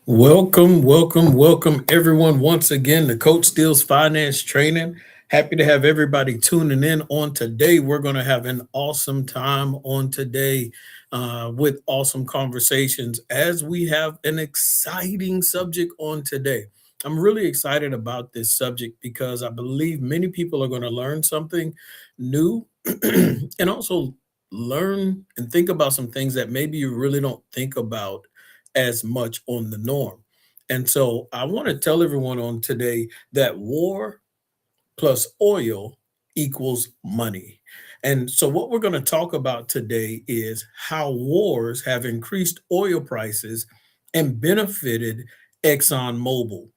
Welcome, everyone, once again to Coach Steele's Finance Training. Happy to have everybody tuning in on today. We're going to have an awesome time on today with awesome conversations as we have an exciting subject on today. I'm really excited about this subject because I believe many people are going to learn something new and also learn and think about some things that maybe you really don't think about as much on the norm. And so I want to tell everyone on today that war plus oil equals money. And so what we're going to talk about today is how wars have increased oil prices and benefited ExxonMobil.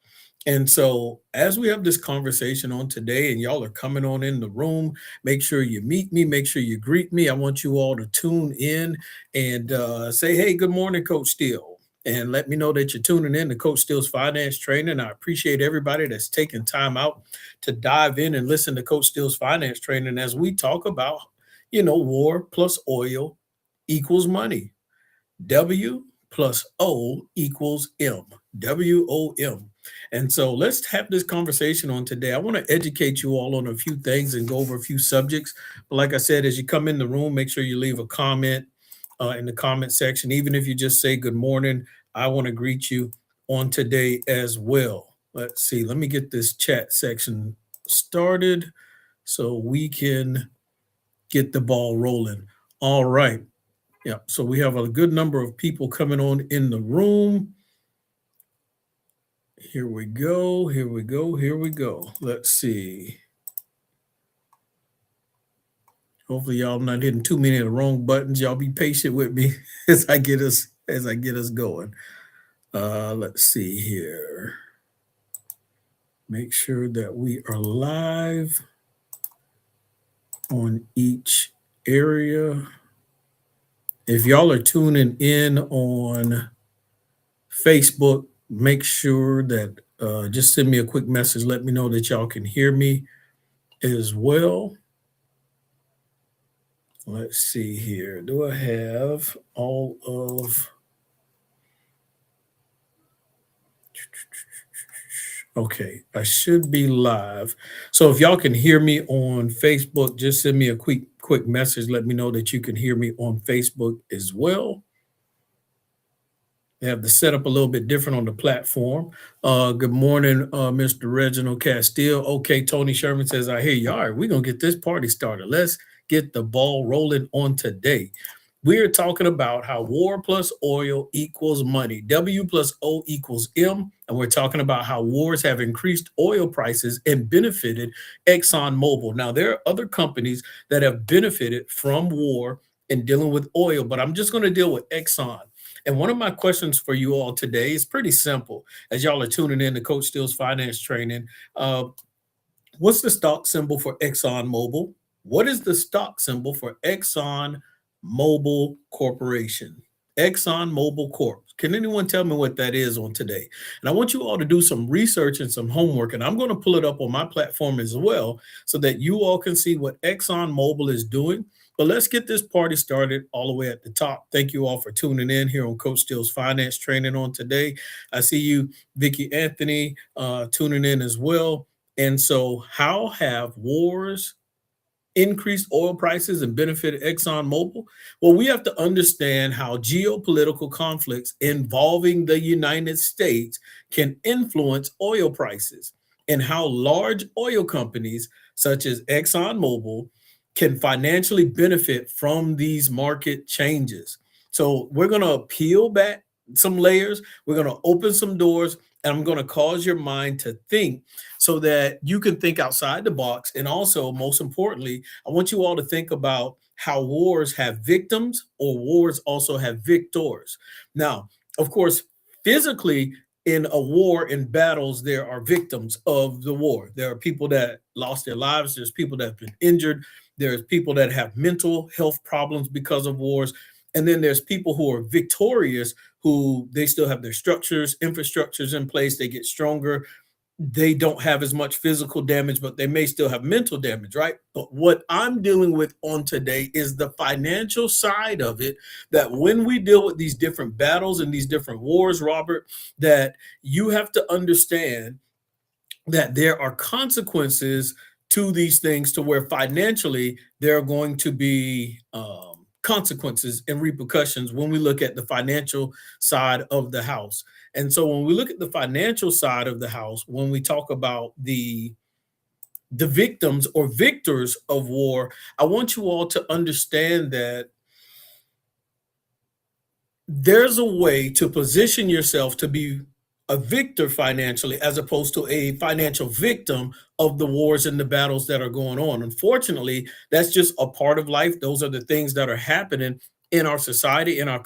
And so, as we have this conversation on today, and y'all are coming on in the room, make sure you meet me, make sure you greet me. I want you all to tune in and say, hey, good morning, Coach Steele. And let me know that you're tuning in to Coach Steele's Finance Training. I appreciate everybody that's taking time out to dive in and listen to Coach Steele's Finance Training as we talk about, war plus oil equals money. W plus O equals M. WOM. And so let's have this conversation on today. I want to educate you all on a few things and go over a few subjects. But like I said, as you come in the room, make sure you leave a comment in the comment section. Even if you just say good morning, I want to greet you on today as well. Let's see. Let me get this chat section started so we can get the ball rolling. All right. Yeah, so we have a good number of people coming on in the room. Here we go. Let's see. Hopefully y'all not hitting too many of the wrong buttons. Y'all be patient with me as I get us going. Let's see here. Make sure that we are live on each area. If y'all are tuning in on Facebook, make sure that just send me a quick message. Let me know that y'all can hear me as well. Let's see here. Do I have all of... Okay, I should be live. So if y'all can hear me on Facebook, just send me a quick message. Let me know that you can hear me on Facebook as well. They have the setup a little bit different on the platform. Good morning, Mr. Reginald Castile. Okay, Tony Sherman says, I hear you. All right, we're going to get this party started. Let's get the ball rolling on today. We're talking about how war plus oil equals money. W plus O equals M. And we're talking about how wars have increased oil prices and benefited ExxonMobil. Now, there are other companies that have benefited from war and dealing with oil, but I'm just going to deal with Exxon. And one of my questions for you all today is pretty simple. As y'all are tuning in to Coach Steele's Finance Training, what's the stock symbol for ExxonMobil? What is the stock symbol for ExxonMobil Corporation? ExxonMobil Corp. Can anyone tell me what that is on today? And I want you all to do some research and some homework, and I'm going to pull it up on my platform as well so that you all can see what ExxonMobil is doing. But let's get this party started all the way at the top. Thank you all for tuning in here on Coach Steele's Finance Training on today. I see you, Vicky Anthony, tuning in as well. And so how have wars increased oil prices and benefited ExxonMobil? Well, we have to understand how geopolitical conflicts involving the United States can influence oil prices and how large oil companies such as ExxonMobil can financially benefit from these market changes. So we're going to peel back some layers. We're going to open some doors, and I'm going to cause your mind to think so that you can think outside the box. And also, most importantly, I want you all to think about how wars have victims or wars also have victors. Now, of course, physically in a war, in battles, there are victims of the war. There are people that lost their lives. There's people that have been injured. There's people that have mental health problems because of wars. And then there's people who are victorious, who they still have their structures, infrastructures in place. They get stronger. they don't have as much physical damage, but they may still have mental damage, right? But what I'm dealing with on today is the financial side of it, that when we deal with these different battles and these different wars, Robert, that you have to understand that there are consequences to these things, to where financially there are going to be consequences and repercussions when we look at the financial side of the house. And so when we look at the financial side of the house, when we talk about the victims or victors of war, I want you all to understand that there's a way to position yourself to be a victor financially, as opposed to a financial victim of the wars and the battles that are going on. Unfortunately, that's just a part of life. Those are the things that are happening in our society, in our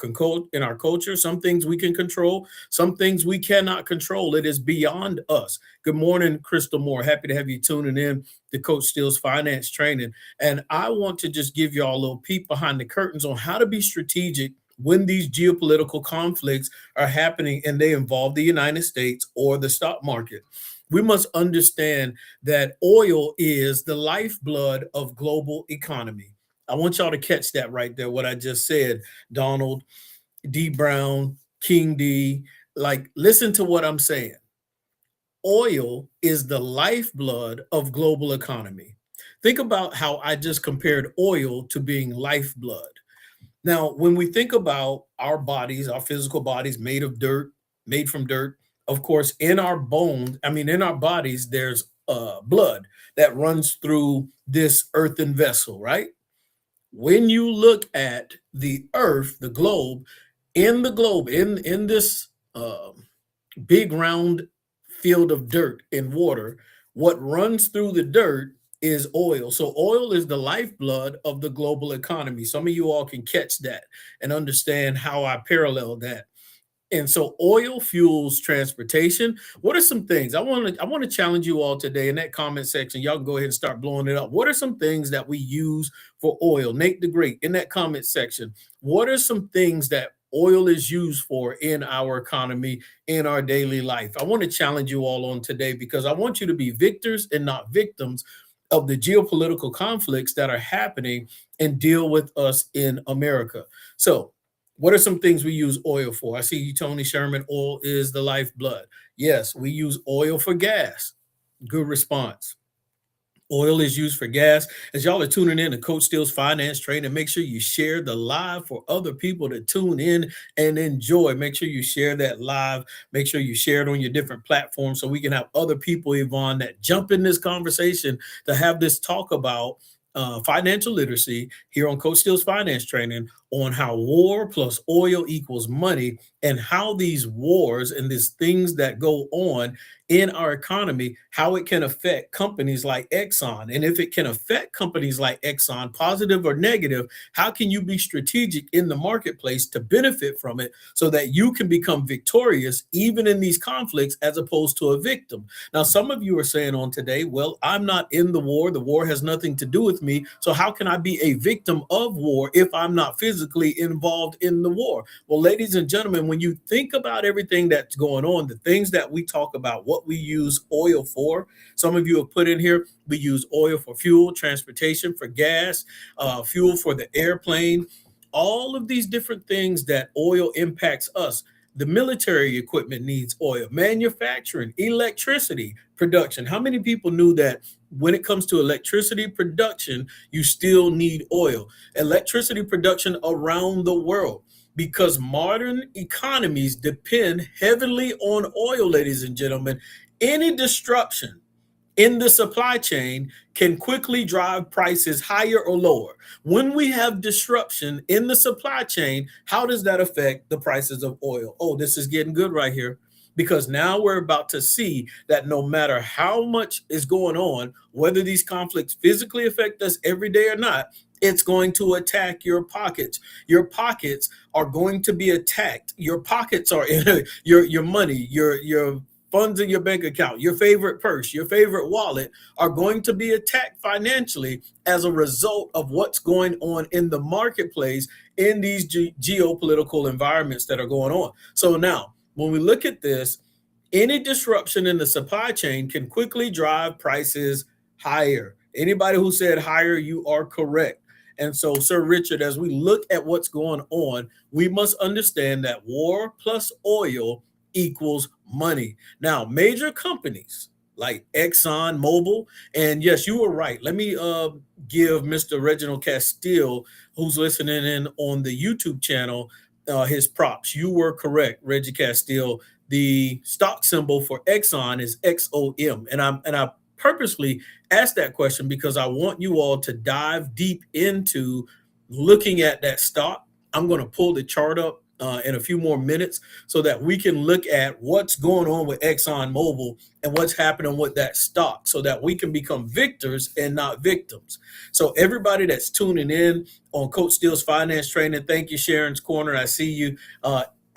culture. Some things we can control, some things we cannot control. It is beyond us. Good morning, Crystal Moore. Happy to have you tuning in to Coach Steele's Finance Training. And I want to just give you all a little peek behind the curtains on how to be strategic when these geopolitical conflicts are happening and they involve the United States or the stock market. We must understand that oil is the lifeblood of global economy. I want y'all to catch that right there, what I just said. Donald, D. Brown, King D, like, listen to what I'm saying. Oil is the lifeblood of global economy. Think about how I just compared oil to being lifeblood. Now, when we think about our bodies, our physical bodies made of dirt, made from dirt, of course, in our bones, in our bodies, there's blood that runs through this earthen vessel, right? When you look at the earth, the globe, in this big round field of dirt and water, what runs through the dirt is oil. So oil is the lifeblood of the global economy. Some of you all can catch that and understand how I parallel that. And so oil fuels transportation. What are some things I want to challenge you all today in that comment section? Y'all can go ahead and start blowing it up. What are some things that we use for oil? Nate the Great, in that comment section, what are some things that oil is used for in our economy, in our daily life? I want to challenge you all on today, because I want you to be victors and not victims of the geopolitical conflicts that are happening and deal with us in America. So what are some things we use oil for? I see you, Tony Sherman. Oil is the lifeblood. Yes, we use oil for gas. Good response. Oil is used for gas. As y'all are tuning in to Coach Steele's Finance Training, make sure you share the live for other people to tune in and enjoy. Make sure you share that live. Make sure you share it on your different platforms, so we can have other people, Yvonne, that jump in this conversation to have this talk about financial literacy here on Coach Steele's Finance Training, on how war plus oil equals money, and how these wars and these things that go on in our economy, how it can affect companies like Exxon. And if it can affect companies like Exxon, positive or negative, how can you be strategic in the marketplace to benefit from it, so that you can become victorious even in these conflicts, as opposed to a victim? Now, some of you are saying on today, well, I'm not in the war. The war has nothing to do with me. So how can I be a victim of war if I'm not physically involved in the war? Well, ladies and gentlemen, when you think about everything that's going on, the things that we talk about, what we use oil for, some of you have put in here, we use oil for fuel, transportation, for gas, fuel for the airplane, all of these different things that oil impacts us. The military equipment needs oil, manufacturing, electricity production. How many people knew that when it comes to electricity production, you still need oil? Electricity production around the world, because modern economies depend heavily on oil, ladies and gentlemen. Any disruption in the supply chain can quickly drive prices higher or lower. When we have disruption in the supply chain, how does that affect the prices of oil? Oh, this is getting good right here, because now we're about to see that no matter how much is going on, whether these conflicts physically affect us every day or not, it's going to attack your pockets. Your pockets are going to be attacked. Your pockets are your money, your funds in your bank account, your favorite purse, your favorite wallet are going to be attacked financially as a result of what's going on in the marketplace in these geopolitical environments that are going on. So now, when we look at this, Any disruption in the supply chain can quickly drive prices higher. Anybody who said higher, you are correct. And so, Sir Richard, as we look at what's going on, we must understand that war plus oil equals money. Now, major companies like ExxonMobil, and yes, you were right. Let me give Mr. Reginald Castile, who's listening in on the YouTube channel, his props. You were correct, Reggie Castile. The stock symbol for Exxon is XOM, and I purposely asked that question because I want you all to dive deep into looking at that stock. I'm going to pull the chart up in a few more minutes so that we can look at what's going on with ExxonMobil and what's happening with that stock so that we can become victors and not victims. So everybody that's tuning in on Coach Steele's Finance Training, thank you, Sharon's Corner. I see you.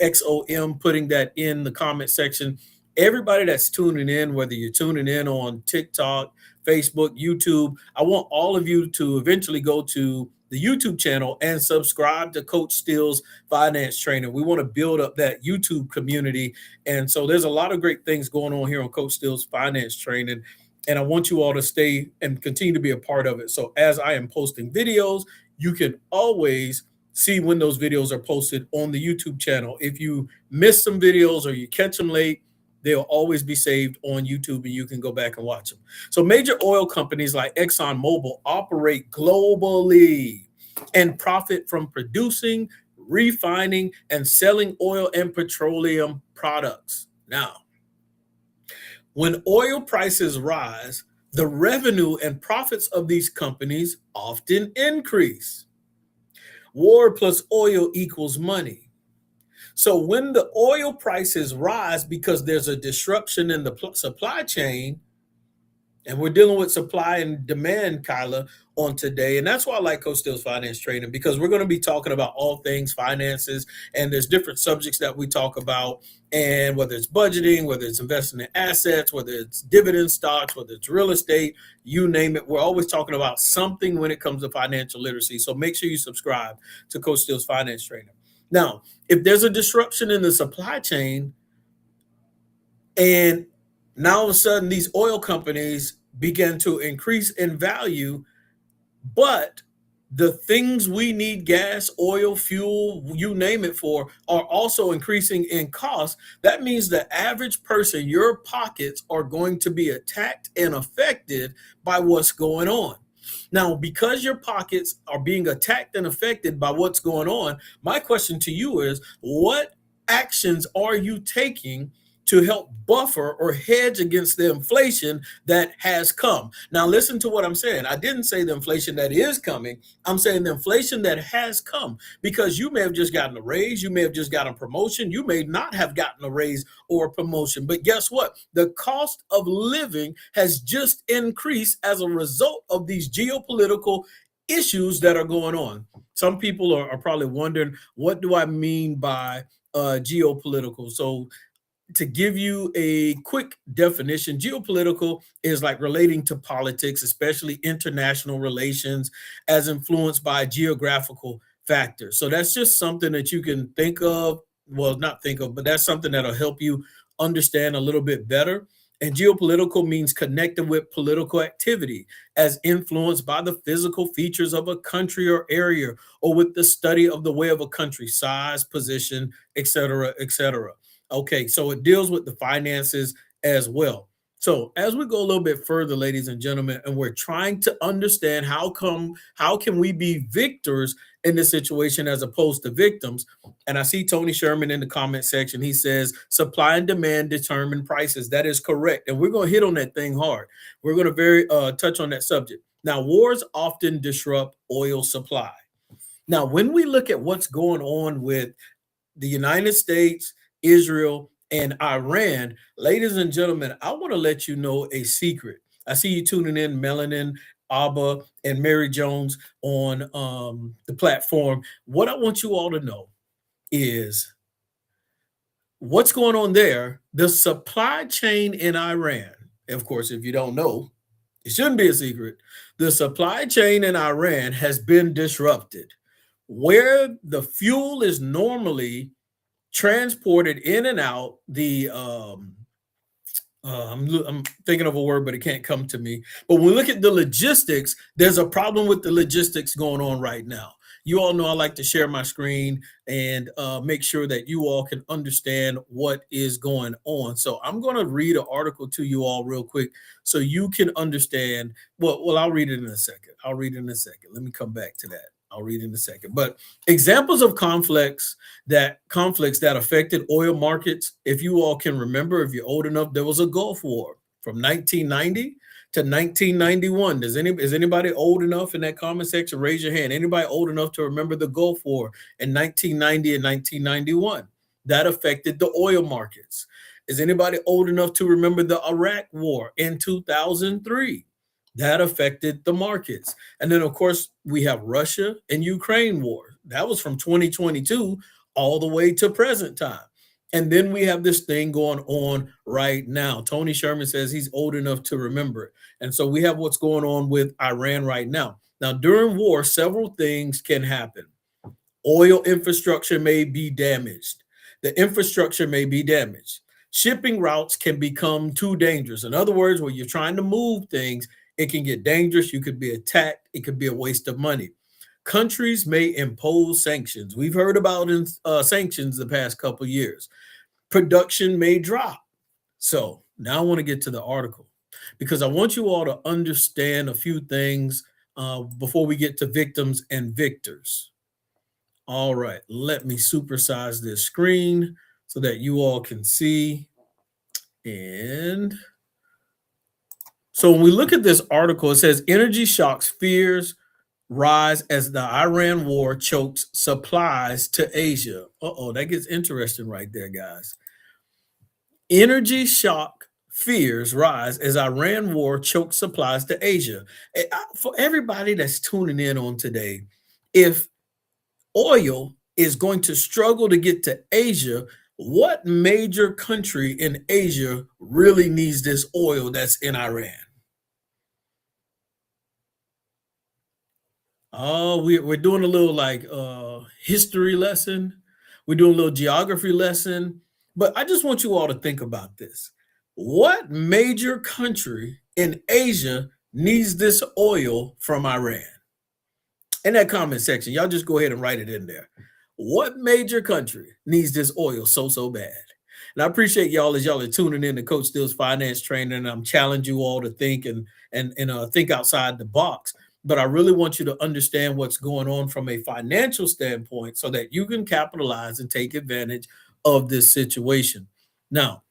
XOM putting that in the comment section. Everybody that's tuning in, whether you're tuning in on TikTok, Facebook, YouTube, I want all of you to eventually go to the YouTube channel and subscribe to Coach Steele's Finance Training. We want to build up that YouTube community. And so there's a lot of great things going on here on Coach Steele's Finance Training. And I want you all to stay and continue to be a part of it. So as I am posting videos, you can always see when those videos are posted on the YouTube channel. If you miss some videos or you catch them late, they'll always be saved on YouTube and you can go back and watch them. So major oil companies like ExxonMobil operate globally and profit from producing, refining, and selling oil and petroleum products. Now, when oil prices rise, the revenue and profits of these companies often increase. War plus oil equals money. So when the oil prices rise because there's a disruption in the supply chain, and we're dealing with supply and demand, Kyla, on today. And that's why I like Coach Steele's Finance Training, because we're going to be talking about all things finances. And there's different subjects that we talk about. And whether it's budgeting, whether it's investing in assets, whether it's dividend stocks, whether it's real estate, you name it. We're always talking about something when it comes to financial literacy. So make sure you subscribe to Coach Steele's Finance Training. Now, if there's a disruption in the supply chain, and now all of a sudden these oil companies begin to increase in value, but the things we need, gas, oil, fuel, you name it, for, are also increasing in cost. That means the average person, your pockets are going to be attacked and affected by what's going on. Now, because your pockets are being attacked and affected by what's going on, my question to you is, what actions are you taking to help buffer or hedge against the inflation that has come? Now, listen to what I'm saying. I didn't say the inflation that is coming. I'm saying the inflation that has come, because you may have just gotten a raise. You may have just gotten a promotion. You may not have gotten a raise or a promotion. But guess what? The cost of living has just increased as a result of these geopolitical issues that are going on. Some people are probably wondering, what do I mean by geopolitical? So to give you a quick definition, geopolitical is like relating to politics, especially international relations, as influenced by geographical factors. So that's just something that you can think of. Well, not think of, but that's something that'll help you understand a little bit better. And geopolitical means connected with political activity as influenced by the physical features of a country or area, or with the study of the way of a country, size, position, etc., etc. Okay, so it deals with the finances as well. So as we go a little bit further, ladies and gentlemen, and we're trying to understand how can we be victors in this situation as opposed to victims. And I see Tony Sherman in the comment section. He says supply and demand determine prices. That is correct. And we're going to hit on that thing hard. We're going to touch on that subject. Now, wars often disrupt oil supply. Now, when we look at what's going on with the United States, Israel, and Iran, ladies and gentlemen, I want to let you know a secret. I see you tuning in, Melanin, Abba, and Mary Jones on the platform. What I want you all to know is what's going on there. The supply chain in Iran, of course, if you don't know, it shouldn't be a secret. The supply chain in Iran has been disrupted. Where the fuel is normally transported in and out, the I'm thinking of a word, but it can't come to me. But when we look at the logistics, there's a problem with the logistics going on right now. You all know I like to share my screen and make sure that you all can understand what is going on. So I'm going to read an article to you all real quick so you can understand. Well, I'll read it in a second. I'll read it in a second. Let me come back to that. I'll read it in a second. But examples of conflicts that affected oil markets. If you all can remember, if you're old enough, there was a Gulf War from 1990 to 1991. Is anybody old enough in that comment section? Raise your hand. Anybody old enough to remember the Gulf War in 1990 and 1991? That affected the oil markets. Is anybody old enough to remember the Iraq War in 2003? That affected the markets. And then, of course, we have Russia and Ukraine war. That was from 2022 all the way to present time. And then we have this thing going on right now. Tony Sherman says he's old enough to remember it. And so we have what's going on with Iran right now. Now, during war, several things can happen. Oil infrastructure may be damaged. The infrastructure may be damaged. Shipping routes can become too dangerous. In other words, when you're trying to move things, it can get dangerous. You could be attacked. It could be a waste of money. Countries may impose sanctions. We've heard about sanctions the past couple of years. Production may drop. So now I want to get to the article because I want you all to understand a few things before we get to victims and victors. All right, let me supersize this screen so that you all can see. And so when we look at this article, it says energy shocks fears rise as the Iran war chokes supplies to Asia. Uh-oh, that gets interesting right there, guys. Energy shock fears rise as Iran war chokes supplies to Asia. For everybody that's tuning in on today, if oil is going to struggle to get to Asia, what major country in Asia really needs this oil that's in Iran? Oh, we're doing a little like history lesson. We're doing a little geography lesson. But I just want you all to think about this. What major country in Asia needs this oil from Iran? In that comment section, y'all just go ahead and write it in there. What major country needs this oil so bad? And I appreciate y'all as y'all are tuning in to Coach Steele's finance training. And I'm challenging you all to think and think outside the box. But I really want you to understand what's going on from a financial standpoint so that you can capitalize and take advantage of this situation. Now,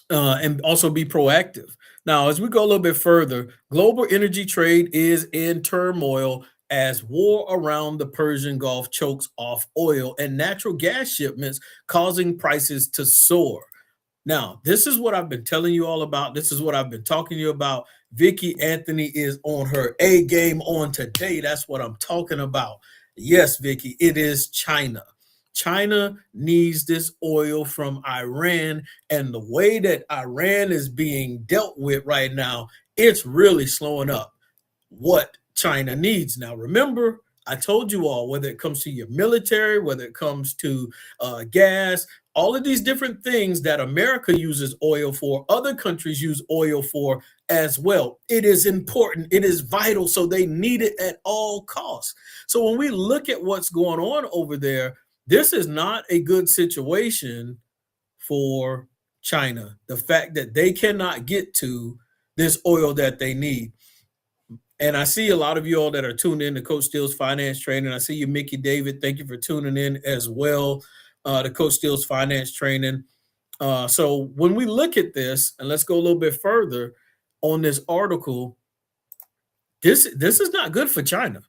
and also be proactive. Now, as we go a little bit further, global energy trade is in turmoil as war around the Persian Gulf chokes off oil and natural gas shipments, causing prices to soar. Now, this is what I've been telling you all about. This is what I've been talking to you about. Vicky Anthony is on her A game on today. That's what I'm talking about. Yes, Vicky, it is China. China needs this oil from Iran, and the way that Iran is being dealt with right now, it's really slowing up what China needs. Now, remember, I told you all, whether it comes to your military, whether it comes to gas, all of these different things that America uses oil for, other countries use oil for as well. It is important. It is vital. So they need it at all costs. So when we look at what's going on over there, this is not a good situation for China. The fact that they cannot get to this oil that they need. And I see a lot of you all that are tuned in to Coach Steele's finance training. I see you, Mickey David. Thank you for tuning in as well to Coach Steele's finance training. So when we look at this, and let's go a little bit further on this article, this is not good for China.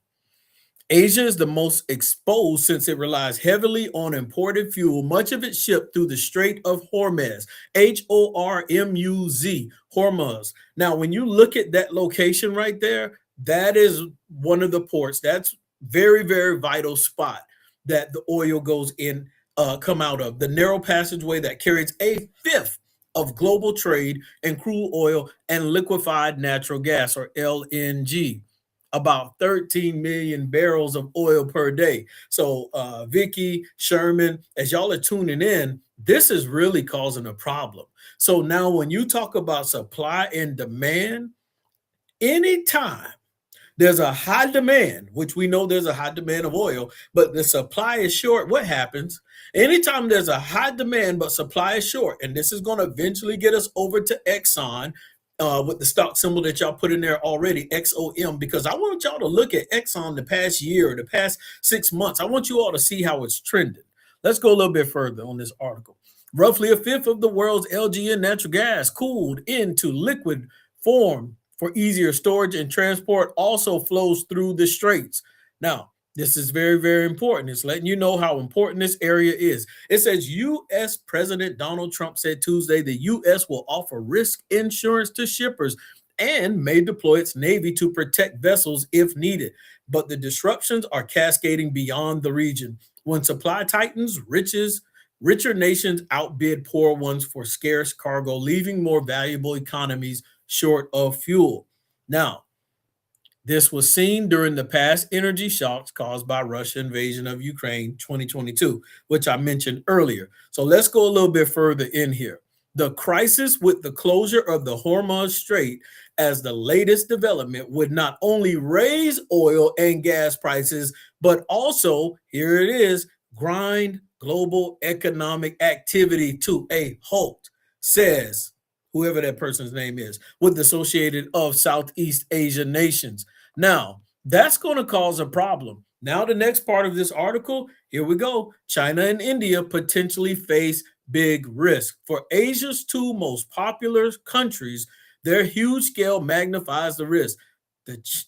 Asia is the most exposed since it relies heavily on imported fuel, much of it shipped through the Strait of Hormuz, Hormuz, Hormuz. Now, when you look at that location right there, that is one of the ports. That's very, very vital spot that the oil goes in, come out of. The narrow passageway that carries a fifth of global trade in crude oil and liquefied natural gas, or LNG. About 13 million barrels of oil per day. So Vicky, Sherman, as y'all are tuning in, This is really causing a problem. So now when you talk about supply and demand, anytime there's a high demand, which we know there's a high demand of oil, but the supply is short. What happens? Anytime there's a high demand, but supply is short, and this is going to eventually get us over to Exxon with the stock symbol that y'all put in there already, XOM, because I want y'all to look at Exxon the past year, the past 6 months. I want you all to see how it's trending. Let's go a little bit further on this article. Roughly a fifth of the world's LNG and natural gas cooled into liquid form for easier storage and transport also flows through the straits. Now, this is very, very important. It's letting you know how important this area is. It says U.S. President Donald Trump said Tuesday the U.S. will offer risk insurance to shippers and may deploy its Navy to protect vessels if needed. But the disruptions are cascading beyond the region. When supply tightens, richer nations outbid poor ones for scarce cargo, leaving more valuable economies short of fuel. Now, this was seen during the past energy shocks caused by Russia's invasion of Ukraine 2022, which I mentioned earlier. So let's go a little bit further in here. The crisis with the closure of the Hormuz Strait as the latest development would not only raise oil and gas prices, but also, here it is, grind global economic activity to a halt, says whoever that person's name is, with the Associated of Southeast Asian Nations. Now, that's going to cause a problem. Now, the next part of this article, here we go. China and India potentially face big risk. For Asia's two most popular countries, their huge scale magnifies the risk.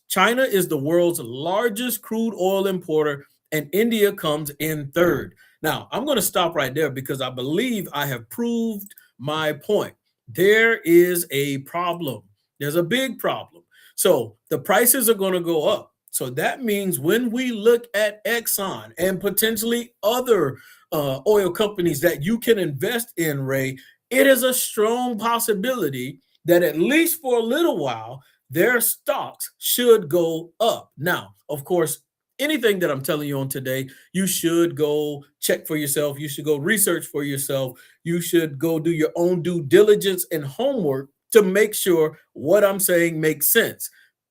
China is the world's largest crude oil importer, and India comes in third. Now, I'm going to stop right there because I believe I have proved my point. There is a problem. There's a big problem. So the prices are going to go up. So that means when we look at Exxon and potentially other oil companies that you can invest in, Ray, it is a strong possibility that at least for a little while, their stocks should go up. Now, of course, anything that I'm telling you on today, you should go check for yourself. You should go research for yourself. You should go do your own due diligence and homework to make sure what I'm saying makes sense.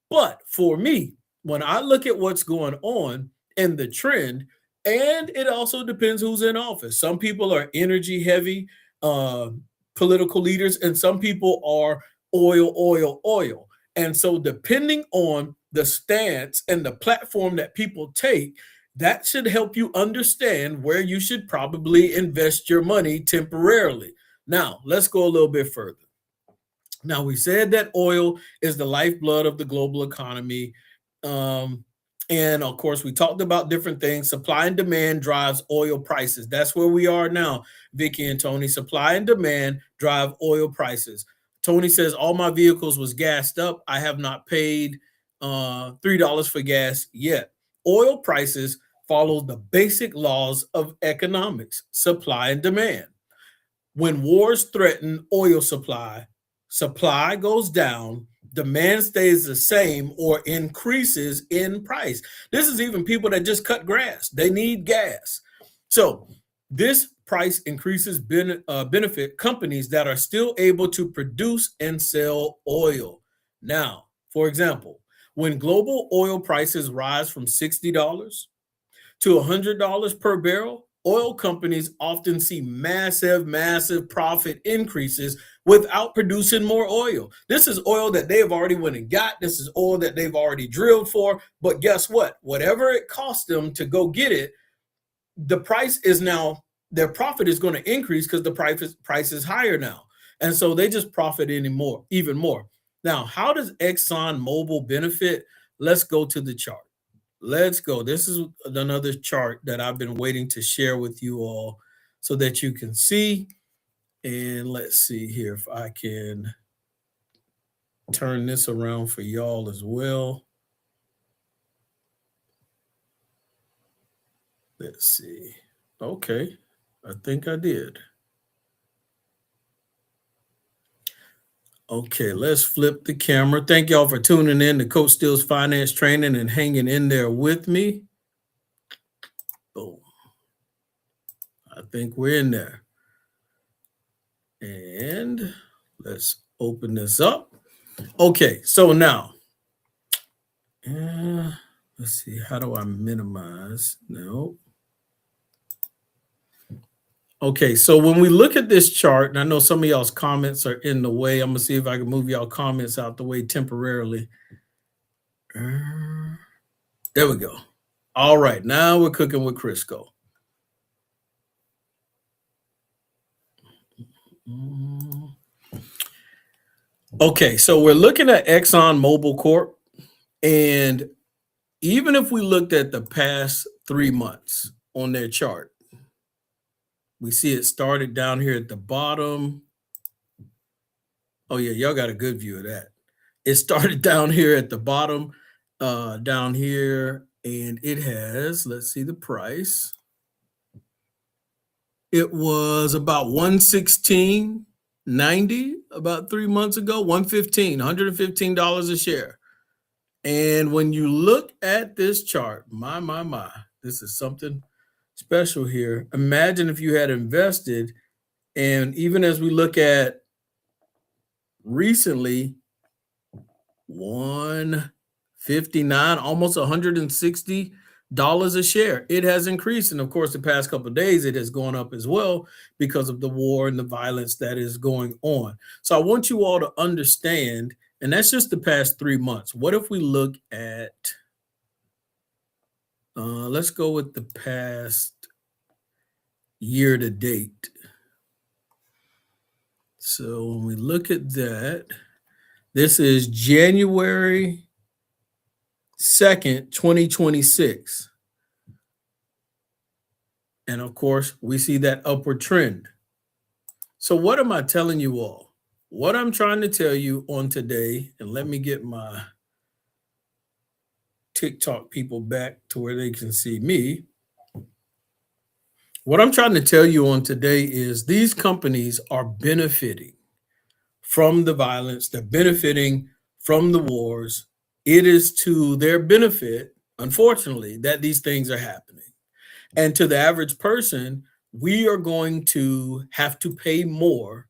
But for me, when I look at what's going on and the trend, and it also depends who's in office. Some people are energy heavy political leaders, and some people are oil. And so depending on the stance and the platform that people take, that should help you understand where you should probably invest your money temporarily. Now, let's go a little bit further. Now, we said that oil is the lifeblood of the global economy. And of course, we talked about different things. Supply and demand drives oil prices. That's where we are now, Vicky and Tony. Supply and demand drive oil prices. Tony says, all my vehicles was gassed up. I have not paid $3 for gas yet. Oil prices follow the basic laws of economics, supply and demand. When wars threaten oil supply goes down, demand stays the same or increases in price. This is even people that just cut grass. They need gas. So this price increases benefit companies that are still able to produce and sell oil. Now, for example, when global oil prices rise from $60 to $100 per barrel, oil companies often see massive profit increases without producing more oil. This is oil that they've already went and got. This is oil that they've already drilled for. But guess what? Whatever it cost them to go get it, the price is now, their profit is going to increase because the price is higher now. And so they just profit even more. Now, how does ExxonMobil benefit? Let's go to the chart. Let's go. This is another chart that I've been waiting to share with you all so that you can see. And let's see here if I can turn this around for y'all as well. Let's see. Okay, I think I did. Okay, let's flip the camera. Thank y'all for tuning in to Coach Steele's Finance Training and hanging in there with me. Boom. I think we're in there. And let's open this up. Okay, so now, let's see, how do I minimize? No. Okay, so when we look at this chart, and I know some of y'all's comments are in the way, I'm gonna see if I can move y'all comments out the way temporarily. There we go. All right, now we're cooking with Crisco. Okay, so we're looking at ExxonMobil Corp. And even if we looked at the past 3 months on their chart, we see it started down here at the bottom. Oh yeah, y'all got a good view of that. It started down here at the bottom, down here, and it has, let's see the price. It was about 116.90 about 3 months ago, $115 a share. And when you look at this chart, my, this is something special here. Imagine if you had invested, and even as we look at recently, 159, almost $160 a share. It has increased. And of course, the past couple of days, it has gone up as well because of the war and the violence that is going on. So I want you all to understand, and that's just the past 3 months. What if we look at, let's go with the past year to date. So when we look at that, this is January 2nd, 2026. And of course, we see that upward trend. So what am I telling you all? What I'm trying to tell you on today, and let me get my TikTok people back to where they can see me. What I'm trying to tell you on today is these companies are benefiting from the violence, they're benefiting from the wars. It is to their benefit, unfortunately, that these things are happening. And to the average person, we are going to have to pay more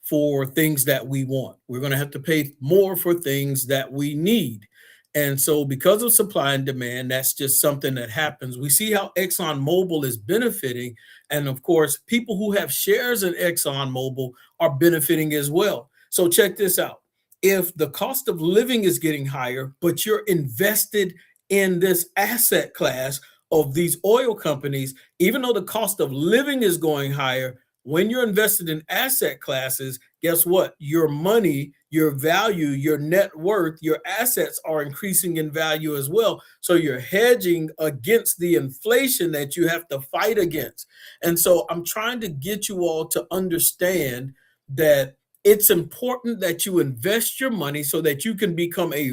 for things that we want. We're going to have to pay more for things that we need. And so because of supply and demand, that's just something that happens. We see how ExxonMobil is benefiting. And of course, people who have shares in ExxonMobil are benefiting as well. So check this out. If the cost of living is getting higher, but you're invested in this asset class of these oil companies, even though the cost of living is going higher, when you're invested in asset classes, guess what? Your money, your value, your net worth, your assets are increasing in value as well. So you're hedging against the inflation that you have to fight against. And so I'm trying to get you all to understand that it's important that you invest your money so that you can become a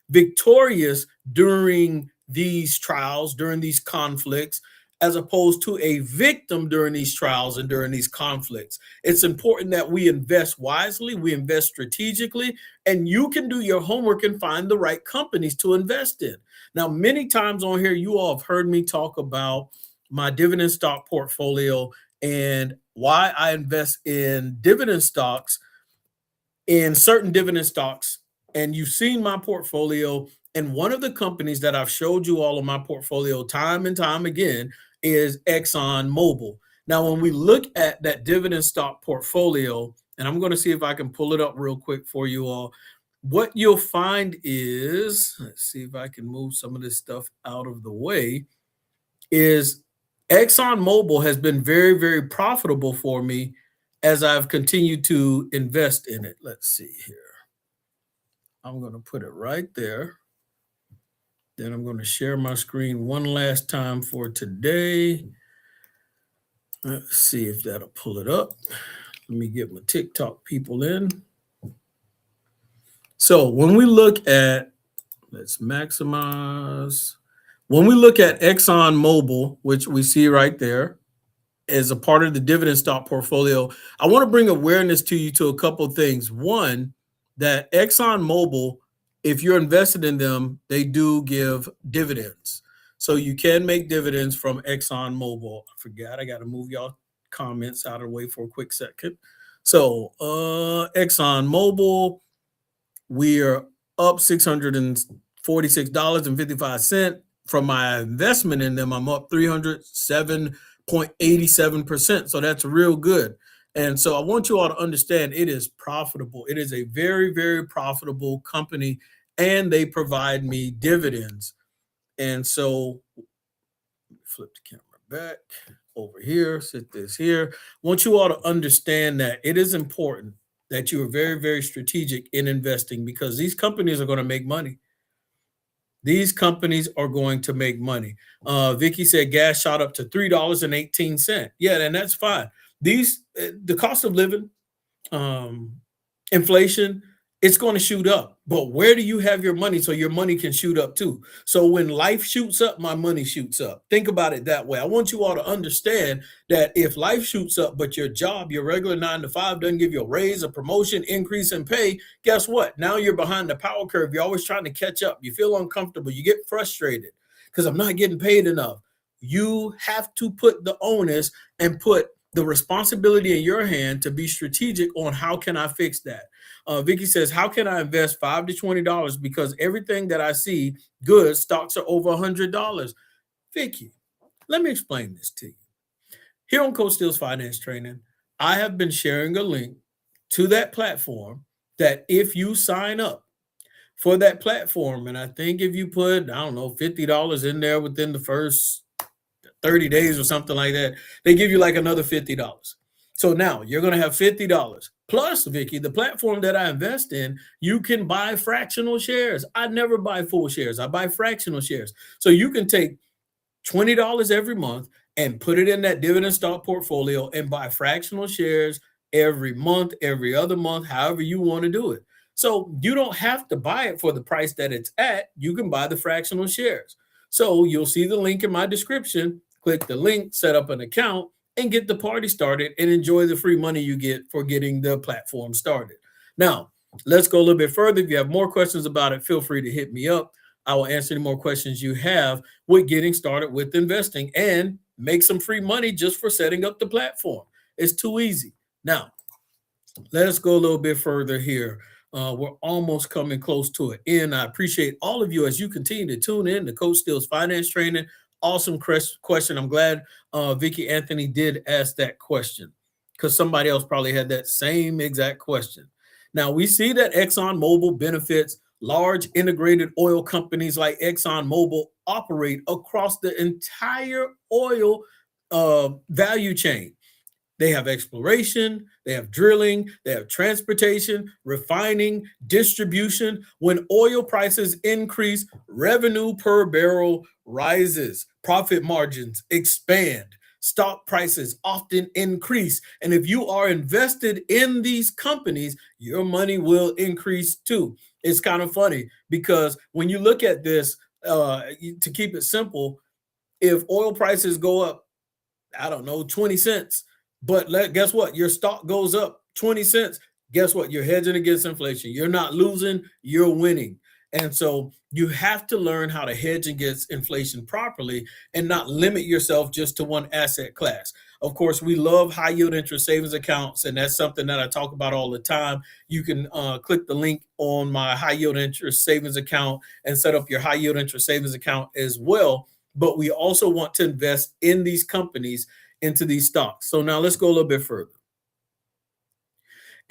victorious during these trials, during these conflicts, as opposed to a victim during these trials and during these conflicts. It's important that we invest wisely, we invest strategically, and you can do your homework and find the right companies to invest in. Now, many times on here, you all have heard me talk about my dividend stock portfolio and why I invest in dividend stocks, in certain dividend stocks. And you've seen my portfolio. And one of the companies that I've showed you all in my portfolio time and time again is ExxonMobil. Now, when we look at that dividend stock portfolio, and I'm going to see if I can pull it up real quick for you all, what you'll find is, let's see if I can move some of this stuff out of the way, is ExxonMobil has been very, very profitable for me as I've continued to invest in it. Let's see here. I'm going to put it right there. Then I'm going to share my screen one last time for today. Let's see if that'll pull it up. Let me get my TikTok people in. So when we look at, let's maximize. When we look at ExxonMobil, which we see right there, as a part of the dividend stock portfolio, I want to bring awareness to you to a couple of things. One, that ExxonMobil, if you're invested in them, they do give dividends. So you can make dividends from ExxonMobil. I forgot, I got to move y'all comments out of the way for a quick second. So ExxonMobil, we are up $646.55. From my investment in them, I'm up 307.87%. So that's real good. And so I want you all to understand it is profitable. It is a very, very profitable company, and they provide me dividends. And so flip the camera back over here, sit this here. I want you all to understand that it is important that you are very, very strategic in investing, because these companies are going to make money. These companies are going to make money. Vicky said gas shot up to $3.18. Yeah, and that's fine. The cost of living, inflation, it's going to shoot up. But where do you have your money so your money can shoot up too? So when life shoots up, my money shoots up. Think about it that way. I want you all to understand that if life shoots up, but your job, your regular 9 to 5 doesn't give you a raise, a promotion, increase in pay, guess what? Now you're behind the power curve. You're always trying to catch up. You feel uncomfortable. You get frustrated because I'm not getting paid enough. You have to put the onus and put the responsibility in your hand to be strategic on how can I fix that. Vicky says, how can I invest $5 to $20 because everything that I see good stocks are over $100? Vicky, let me explain this to you. Here on Coach Steele's Finance Training, I have been sharing a link to that platform that if you sign up for that platform, and I think if you put, I don't know, $50 in there within the first 30 days or something like that, they give you like another $50. So now you're going to have $50. Plus, Vicky, the platform that I invest in, you can buy fractional shares. I never buy full shares. I buy fractional shares. So you can take $20 every month and put it in that dividend stock portfolio and buy fractional shares every month, every other month, however you want to do it. So you don't have to buy it for the price that it's at. You can buy the fractional shares. So you'll see the link in my description. Click the link, set up an account, and get the party started and enjoy the free money you get for getting the platform started. Now, let's go a little bit further. If you have more questions about it, feel free to hit me up. I will answer any more questions you have with getting started with investing and make some free money just for setting up the platform. It's too easy. Now, let us go a little bit further here. We're almost coming close to an end. I appreciate all of you as you continue to tune in to Coach Steele's Finance Training. Awesome question. I'm glad Vicky Anthony did ask that question because somebody else probably had that same exact question. Now, we see that ExxonMobil benefits. Large integrated oil companies like ExxonMobil operate across the entire oil value chain. They have exploration, they have drilling, they have transportation, refining, distribution. When oil prices increase, revenue per barrel rises, profit margins expand, stock prices often increase. And if you are invested in these companies, your money will increase too. It's kind of funny because when you look at this, to keep it simple, if oil prices go up, I don't know, 20 cents, but guess what? Your stock goes up 20 cents. Guess what? You're hedging against inflation. You're not losing, you're winning. And so you have to learn how to hedge against inflation properly and not limit yourself just to one asset class. Of course, we love high yield interest savings accounts, and that's something that I talk about all the time. You can click the link on my high yield interest savings account and set up your high yield interest savings account as well. But we also want to invest in these companies, into these stocks. So now let's go a little bit further.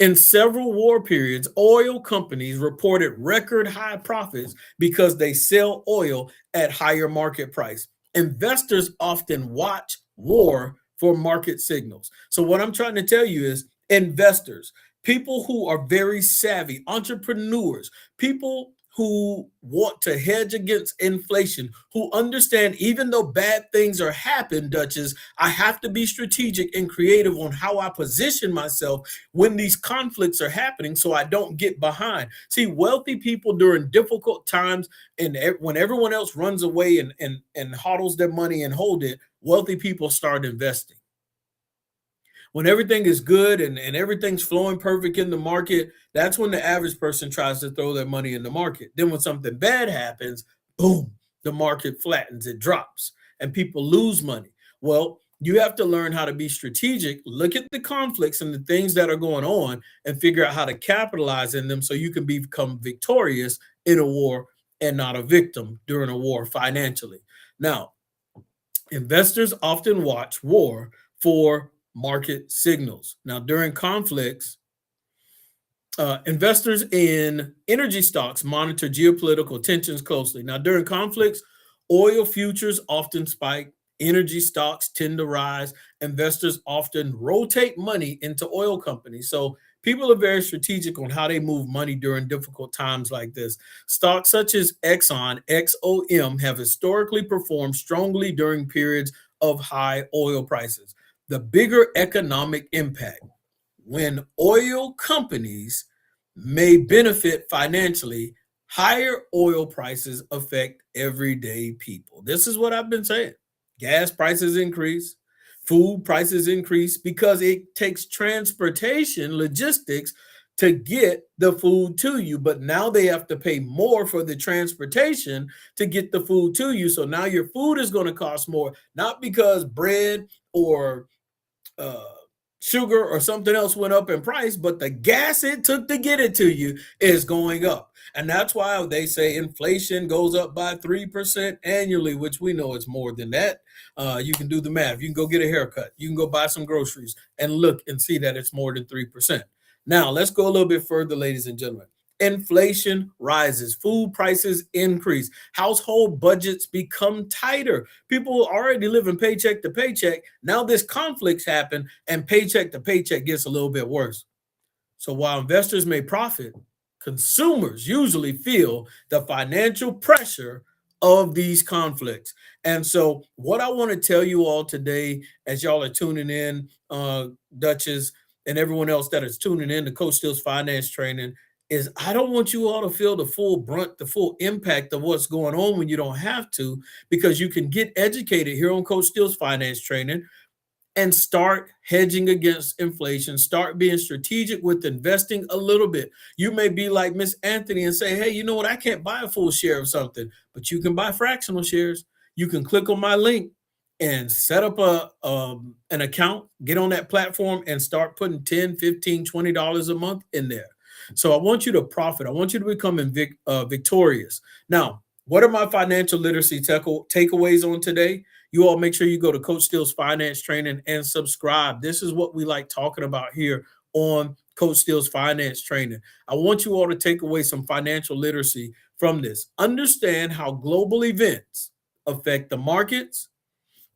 In several war periods, oil companies reported record high profits because they sell oil at higher market price. Investors often watch war for market signals. So what I'm trying to tell you is investors, people who are very savvy, entrepreneurs, people who want to hedge against inflation, who understand even though bad things are happening, Duchess, I have to be strategic and creative on how I position myself when these conflicts are happening so I don't get behind. See, wealthy people during difficult times and when everyone else runs away and hodls their money and hold it, wealthy people start investing. When everything is good and everything's flowing perfect in the market, that's when the average person tries to throw their money in the market. Then when something bad happens, boom, the market flattens, it drops, and people lose money. Well, You have to learn how to be strategic, look at the conflicts and the things that are going on, and figure out how to capitalize in them so you can become victorious in a war and not a victim during a war financially. Now, investors often watch war for market signals. Now, during conflicts, investors in energy stocks monitor geopolitical tensions closely. Now, during conflicts, oil futures often spike, energy stocks tend to rise. Investors often rotate money into oil companies. So, people are very strategic on how they move money during difficult times like this. Stocks such as Exxon, XOM, have historically performed strongly during periods of high oil prices. The bigger economic impact when oil companies may benefit financially, higher oil prices affect everyday people. This is what I've been saying. Gas prices increase, food prices increase because it takes transportation, logistics to get the food to you. But now they have to pay more for the transportation to get the food to you. So now your food is going to cost more, not because bread or uh, sugar or something else went up in price, but the gas it took to get it to you is going up. And that's why they say inflation goes up by 3% annually, which we know it's more than that. You can do the math. You can go get a haircut. You can go buy some groceries and look and see that it's more than 3%. Now, let's go a little bit further, ladies and gentlemen. Inflation rises, food prices increase, household budgets become tighter. People already living paycheck to paycheck. Now this conflicts happen and paycheck to paycheck gets a little bit worse. So while investors may profit, consumers usually feel the financial pressure of these conflicts. And so what I want to tell you all today, as y'all are tuning in, Duchess, and everyone else that is tuning in to Coach Steele's finance training, is I don't want you all to feel the full brunt, the full impact of what's going on when you don't have to, because you can get educated here on Coach Steele's finance training and start hedging against inflation, start being strategic with investing a little bit. You may be like Miss Anthony and say, hey, you know what? I can't buy a full share of something, but you can buy fractional shares. You can click on my link and set up an account, get on that platform and start putting 10, 15, $20 a month in there. So I want you to profit. I want you to become victorious. Now, what are my financial literacy takeaways on today? You all make sure you go to Coach Steele's Finance Training and subscribe. This is what we like talking about here on Coach Steele's Finance Training. I want you all to take away some financial literacy from this. Understand how global events affect the markets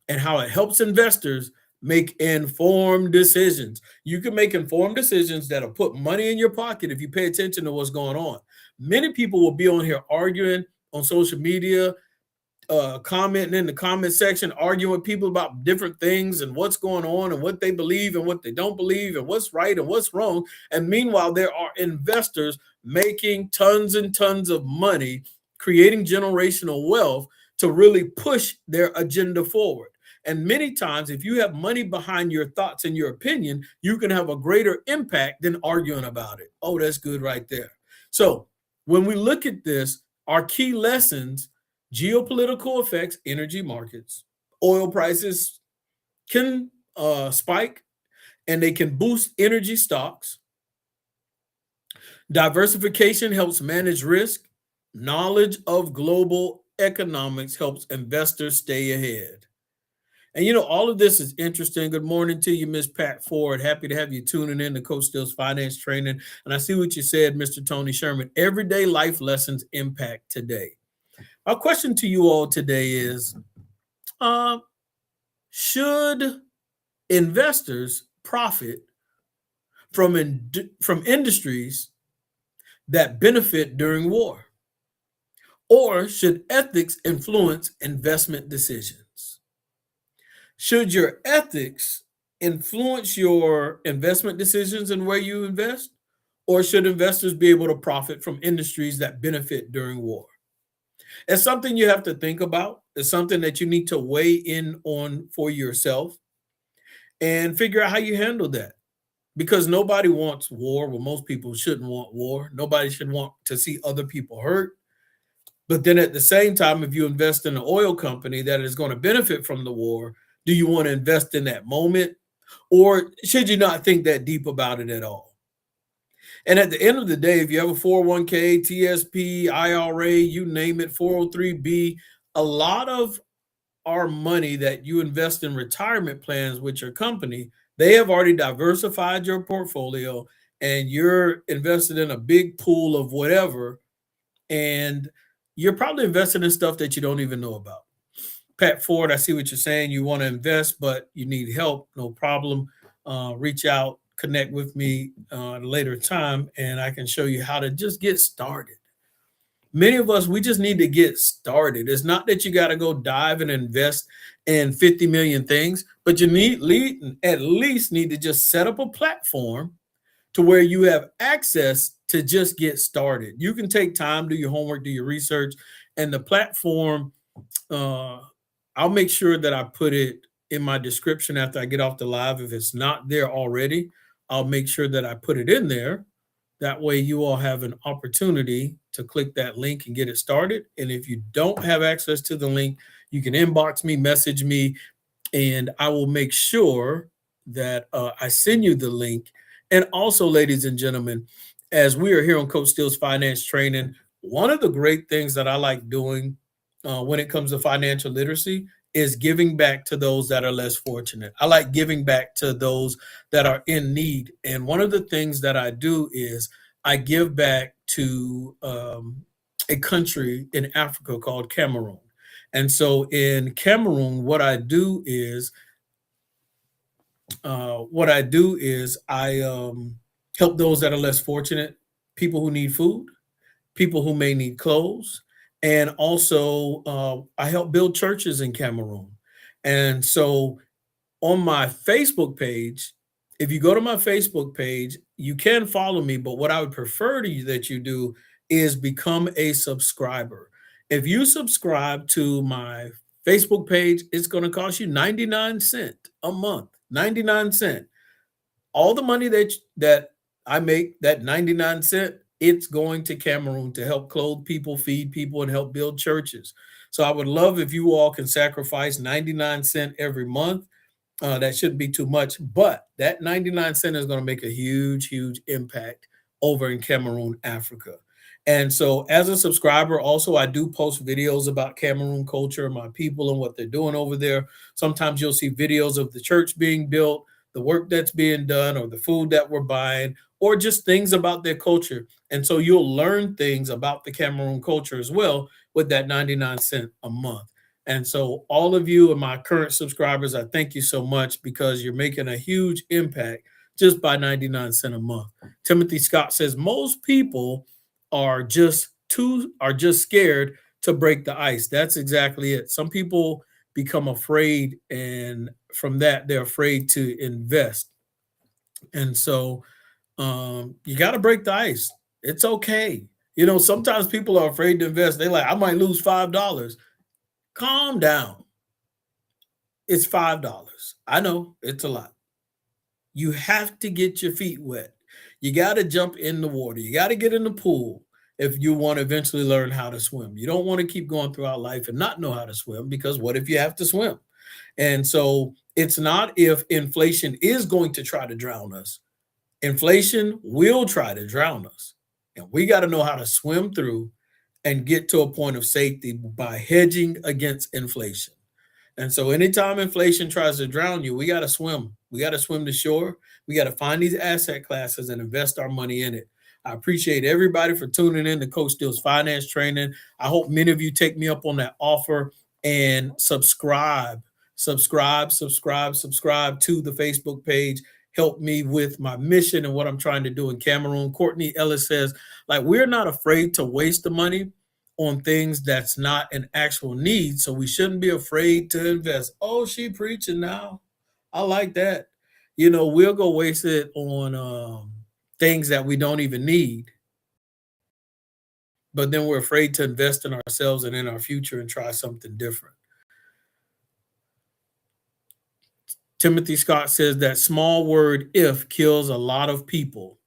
and how it helps investors make informed decisions. You can make informed decisions that'll put money in your pocket if you pay attention to what's going on. Many people will be on here arguing on social media, commenting in the comment section, arguing with people about different things and what's going on and what they believe and what they don't believe and what's right and what's wrong. And meanwhile, there are investors making tons and tons of money, creating generational wealth to really push their agenda forward. And many times, if you have money behind your thoughts and your opinion, you can have a greater impact than arguing about it. Oh, that's good right there. So when we look at this, our key lessons: geopolitical effects, energy markets, oil prices can spike and they can boost energy stocks. Diversification helps manage risk. Knowledge of global economics helps investors stay ahead. And you know, all of this is interesting. Good morning to you, Miss Pat Ford. Happy to have you tuning in to Coach Steele's Finance Training. And I see what you said, Mr. Tony Sherman. Everyday life lessons impact today. My question to you all today is, should investors profit from industries that benefit during war? Or should ethics influence investment decisions? Should your ethics influence your investment decisions and where you invest? Or should investors be able to profit from industries that benefit during war? It's something you have to think about. It's something that you need to weigh in on for yourself and figure out how you handle that. Because nobody wants war. Well, most people shouldn't want war. Nobody should want to see other people hurt. But then at the same time, if you invest in an oil company that is going to benefit from the war, Do you want to invest in that moment? Or should you not think that deep about it at all? And at the end of the day, if you have a 401k, TSP, IRA, you name it, 403B, a lot of our money that you invest in retirement plans with your company, they have already diversified your portfolio and you're invested in a big pool of whatever. And you're probably invested in stuff that you don't even know about. Pat Ford, I see what you're saying. You want to invest, but you need help. No problem. Reach out, connect with me at a later time, and I can show you how to just get started. Many of us, we just need to get started. It's not that you got to go dive and invest in 50 million things, but you at least need to just set up a platform to where you have access to just get started. You can take time, do your homework, do your research, and the platform, uh, I'll make sure that I put it in my description after I get off the live. If it's not there already, I'll make sure that I put it in there. That way you all have an opportunity to click that link and get it started. And if you don't have access to the link, you can inbox me, message me, and I will make sure that I send you the link. And also, ladies and gentlemen, as we are here on Coach Steele's Finance Training, one of the great things that I like doing when it comes to financial literacy is giving back to those that are less fortunate. I like giving back to those that are in need. And one of the things that I do is I give back to a country in Africa called Cameroon. And so in Cameroon, what I do is I help those that are less fortunate, people who need food, people who may need clothes, and also I help build churches in Cameroon. And so on my Facebook page, if you go to my Facebook page, you can follow me, but what I would prefer to you that you do is become a subscriber. If you subscribe to my Facebook page, it's going to cost you 99 cents a month. 99 cents. All the money that I make, that 99 cent, it's going to Cameroon to help clothe people, feed people, and help build churches. So I would love if you all can sacrifice 99 cent every month. That shouldn't be too much, but that 99 cent is going to make a huge, huge impact over in Cameroon, Africa. And so as a subscriber, also, I do post videos about Cameroon culture, my people, and what they're doing over there. Sometimes you'll see videos of the church being built, the work that's being done, or the food that we're buying, or just things about their culture. And so you'll learn things about the Cameroon culture as well with that 99 cent a month. And so all of you and my current subscribers, I thank you so much because you're making a huge impact just by 99 cents a month. Timothy Scott says most people are just scared to break the ice. That's exactly it. Some people become afraid, and from that they're afraid to invest. And so you got to break the ice. It's okay. Sometimes people are afraid to invest. They're like, I might lose $5. Calm down. It's $5. I know it's a lot. You have to get your feet wet. You got to jump in the water. You got to get in the pool if you want to eventually learn how to swim. You don't want to keep going throughout life and not know how to swim, because what if you have to swim? And so it's not if inflation is going to try to drown us. Inflation will try to drown us. And we got to know how to swim through and get to a point of safety by hedging against inflation. And so anytime inflation tries to drown you, we got to swim. We got to swim to shore. We got to find these asset classes and invest our money in it. I appreciate everybody for tuning in to Coach Steele's Finance Training. I hope many of you take me up on that offer and subscribe to the Facebook page. Help me with my mission and what I'm trying to do in Cameroon. Courtney Ellis says, like, we're not afraid to waste the money on things that's not an actual need, so we shouldn't be afraid to invest. Oh, she preaching now. I like that. We'll go waste it on things that we don't even need, but then we're afraid to invest in ourselves and in our future and try something different. Timothy Scott says that small word if kills a lot of people.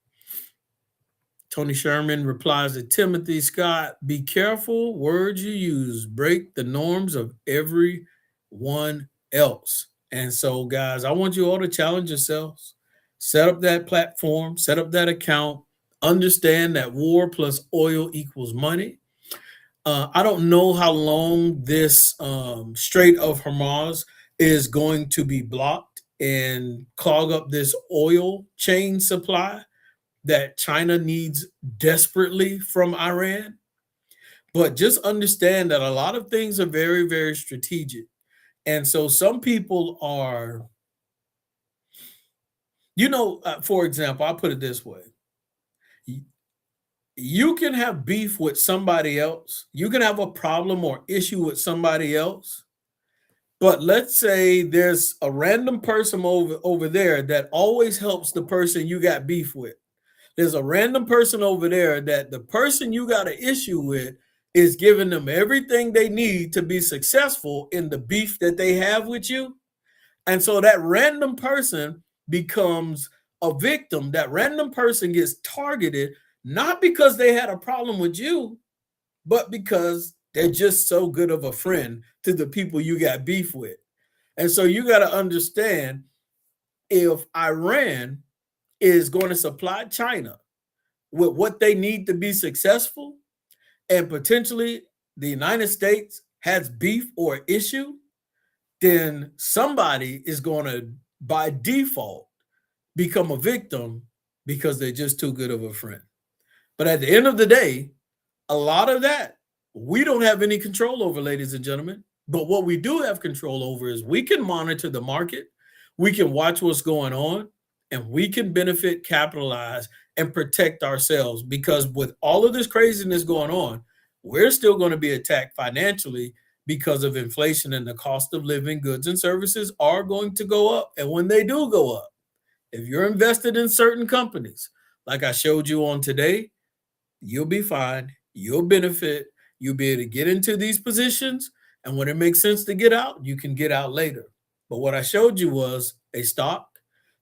Tony Sherman replies to Timothy Scott, be careful words you use, break the norms of everyone else. And so, guys, I want you all to challenge yourselves. Set up that platform, set up that account, understand that war plus oil equals money. I don't know how long this Strait of Hormuz is going to be blocked and clog up this oil chain supply that China needs desperately from Iran. But just understand that a lot of things are very, very strategic. And so some people are, for example, I'll put it this way. You can have beef with somebody else. You can have a problem or issue with somebody else. But let's say there's a random person over there that always helps the person you got beef with. There's a random person over there that the person you got an issue with is giving them everything they need to be successful in the beef that they have with you. And so that random person becomes a victim. That random person gets targeted, not because they had a problem with you, but because they're just so good of a friend to the people you got beef with. And so you got to understand, if Iran is going to supply China with what they need to be successful, and potentially the United States has beef or issue, then somebody is going to, by default, become a victim because they're just too good of a friend. But at the end of the day, a lot of that we don't have any control over, ladies and gentlemen. But what we do have control over is we can monitor the market, we can watch what's going on, and we can benefit, capitalize, and protect ourselves. Because with all of this craziness going on, we're still going to be attacked financially because of inflation, and the cost of living, goods and services are going to go up. And when they do go up, if you're invested in certain companies, like I showed you on today, you'll be fine. You'll benefit. You'll be able to get into these positions. And when it makes sense to get out, you can get out later. But what I showed you was a stock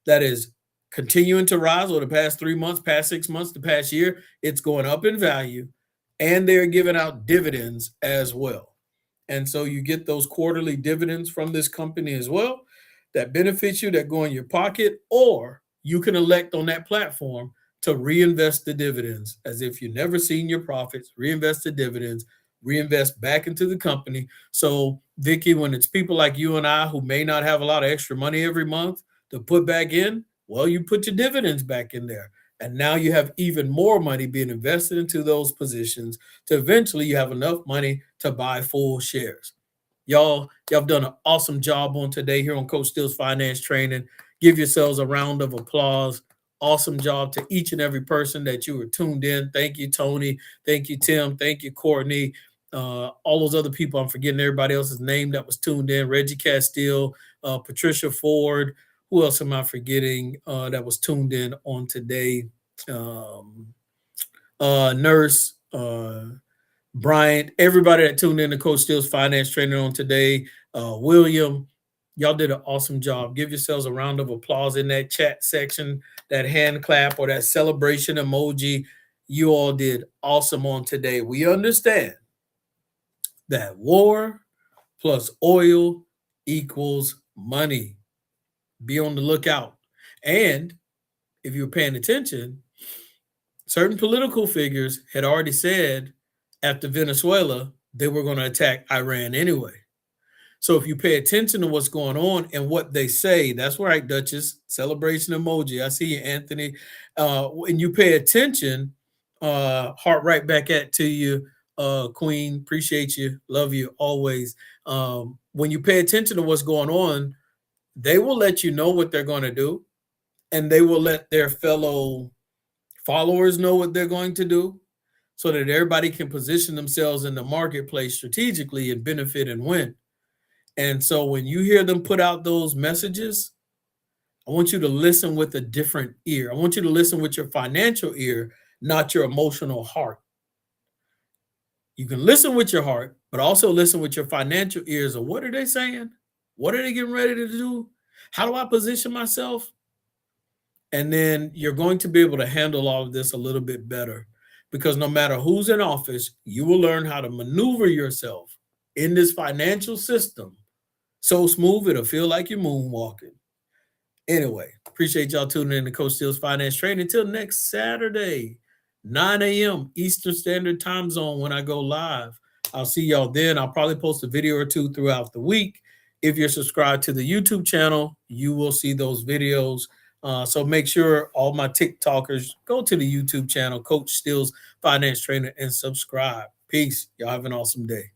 that is continuing to rise over the past 3 months, past 6 months, the past year. It's going up in value, and they're giving out dividends as well. And so you get those quarterly dividends from this company as well that benefits you, that go in your pocket, or you can elect on that platform to reinvest the dividends as if you never seen your profits, reinvest the dividends, reinvest back into the company. So, Vicky, when it's people like you and I who may not have a lot of extra money every month to put back in, well, you put your dividends back in there. And now you have even more money being invested into those positions to eventually you have enough money to buy full shares. Y'all have done an awesome job on today here on Coach Steele's Finance Training. Give yourselves a round of applause. Awesome job to each and every person that you were tuned in. Thank you, Tony. Thank you, Tim. Thank you, Courtney. All those other people, I'm forgetting everybody else's name that was tuned in. Reggie Castile, Patricia Ford. Who else am I forgetting that was tuned in on today? Nurse, Bryant, everybody that tuned in to Coach Steele's Finance Training on today. William, y'all did an awesome job. Give yourselves a round of applause in that chat section, that hand clap or that celebration emoji. You all did awesome on today. We understand that war plus oil equals money. Be on the lookout. And if you're paying attention, certain political figures had already said after Venezuela, they were going to attack Iran anyway. So if you pay attention to what's going on and what they say, that's right, Duchess, celebration emoji. I see you, Anthony. When you pay attention, heart right back to you, Queen. Appreciate you. Love you always. When you pay attention to what's going on, they will let you know what they're going to do, and they will let their fellow followers know what they're going to do so that everybody can position themselves in the marketplace strategically and benefit and win. And so when you hear them put out those messages, I want you to listen with a different ear. I want you to listen with your financial ear, not your emotional heart. You can listen with your heart, but also listen with your financial ears of what are they saying? What are they getting ready to do? How do I position myself? And then you're going to be able to handle all of this a little bit better, because no matter who's in office, you will learn how to maneuver yourself in this financial system So smooth, it'll feel like you're moonwalking. Anyway, appreciate y'all tuning in to Coach Steele's Finance Training. Until next Saturday, 9 a.m. Eastern Standard Time Zone when I go live. I'll see y'all then. I'll probably post a video or two throughout the week. If you're subscribed to the YouTube channel, you will see those videos. So make sure all my TikTokers go to the YouTube channel, Coach Steele's Finance Trainer, and subscribe. Peace. Y'all have an awesome day.